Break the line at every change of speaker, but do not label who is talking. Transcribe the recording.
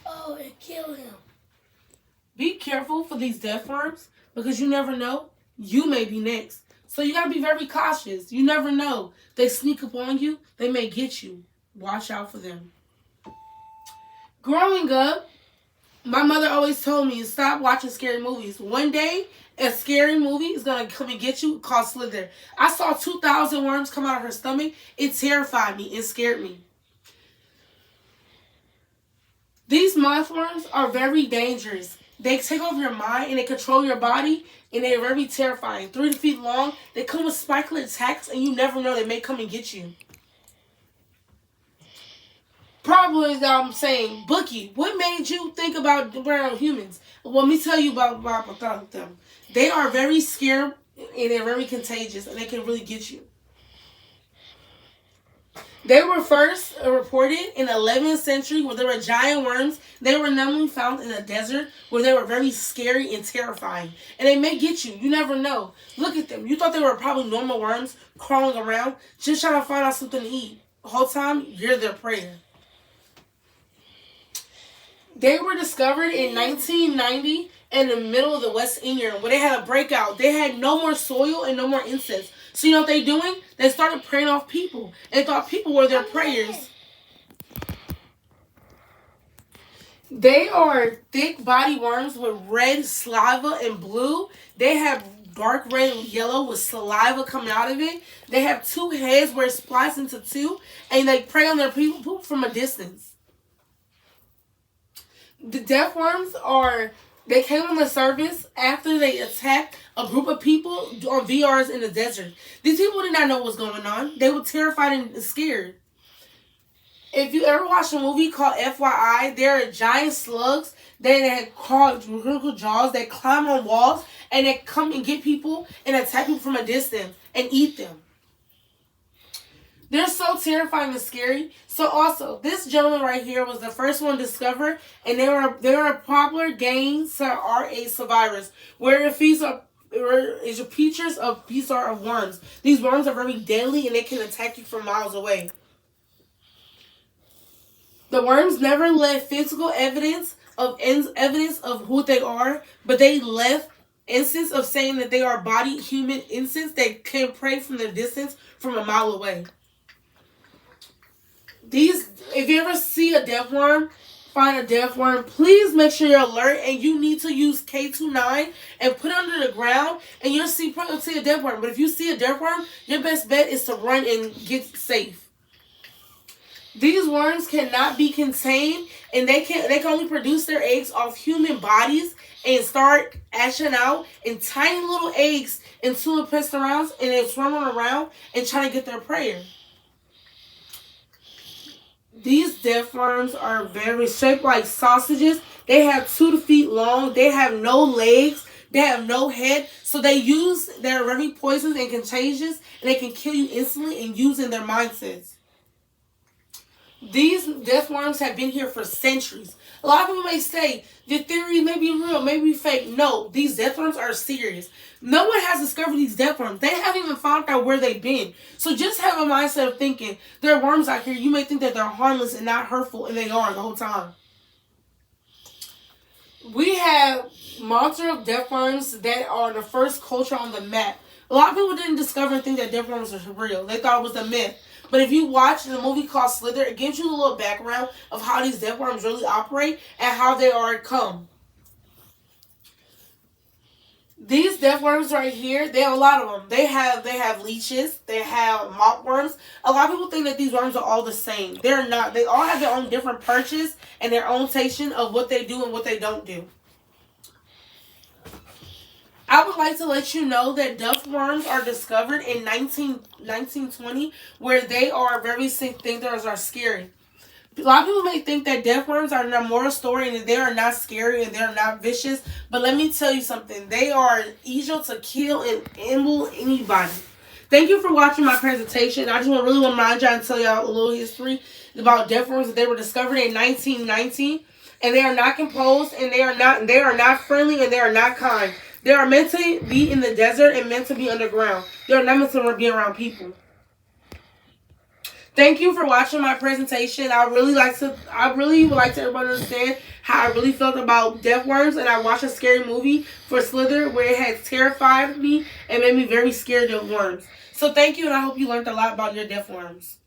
Oh, it killed him.
Be careful for these death worms because you never know. You may be next. So you got to be very cautious. You never know. They sneak up on you. They may get you. Watch out for them. Growing up, my mother always told me, stop watching scary movies. One day, a scary movie is going to come and get you called Slither. I saw 2,000 worms come out of her stomach. It terrified me. It scared me. These moth worms are very dangerous. They take over your mind and they control your body, and they're very terrifying. 3 feet long, they come with spiky attacks, and you never know they may come and get you. Probably that I'm saying, Bookie, what made you think about brown humans? Well, let me tell you about them. They are very scary and they're very contagious, and they can really get you. They were first reported in the 11th century where there were giant worms. They were normally found in the desert where they were very scary and terrifying. And they may get you. You never know. Look at them. You thought they were probably normal worms crawling around just trying to find out something to eat. The whole time, you're their prey. They were discovered in 1990 in the middle of the West Indian where they had a breakout. They had no more soil and no more insects. So you know what they doing? They started preying off people and thought people were their preyers. They are thick body worms with red saliva and blue. They have dark red and yellow with saliva coming out of it. They have 2 heads where it's spliced into 2, and they prey on their people from a distance. The death worms they came on the surface after they attacked a group of people on VRs in the desert. These people did not know what was going on. They were terrified and scared. If you ever watched a movie called FYI, there are giant slugs that have critical jaws that climb on walls and they come and get people and attack people from a distance and eat them. They're so terrifying and scary. So also, this gentleman right here was the first one discovered, and they were a popular game RA survivors, where it feeds up is pictures of these are of worms. These worms are very deadly and they can attack you from miles away. The worms never left physical evidence of who they are, but they left instance of saying that they are body human insects that can prey from the distance from a mile away. If you ever see a death worm, find a death worm, please make sure you're alert, and you need to use K29 and put it under the ground, and you'll see a death worm. But if you see a death worm, your best bet is to run and get safe. These worms cannot be contained, and they can only produce their eggs off human bodies and start ashing out in tiny little eggs into the pestilence, and they're swimming around and trying to get their prey. These death worms are very shaped like sausages. They have 2 feet long. They have no legs. They have no head. So they're very poisonous and contagious, and they can kill you instantly and using their mindsets. These death worms have been here for centuries. A lot of people may say, the theory may be real, may be fake. No, these death worms are serious. No one has discovered these death worms. They haven't even found out where they've been. So just have a mindset of thinking, there are worms out here. You may think that they're harmless and not hurtful, and they are the whole time. We have monster of death worms that are the first culture on the map. A lot of people didn't discover and think that death worms are real. They thought it was a myth. But if you watch the movie called Slither, it gives you a little background of how these death worms really operate and how they are come. These death worms right here, they have a lot of them. They have leeches. They have mop worms. A lot of people think that these worms are all the same. They're not. They all have their own different perches and their own station of what they do and what they don't do. I would like to let you know that death worms are discovered in 1920, where they are very sick things that are scary. A lot of people may think that death worms are a moral story and they are not scary and they're not vicious. But let me tell you something. They are easy to kill and amble anybody. Thank you for watching my presentation. I just want to remind y'all and tell y'all a little history about death worms that they were discovered in 1919. And they are not composed, and they are not friendly, and they are not kind. They are meant to be in the desert and meant to be underground. They are not meant to be around people. Thank you for watching my presentation. I really would like to everyone understand how I really felt about death worms, and I watched a scary movie for Slither where it had terrified me and made me very scared of worms. So thank you, and I hope you learned a lot about your death worms.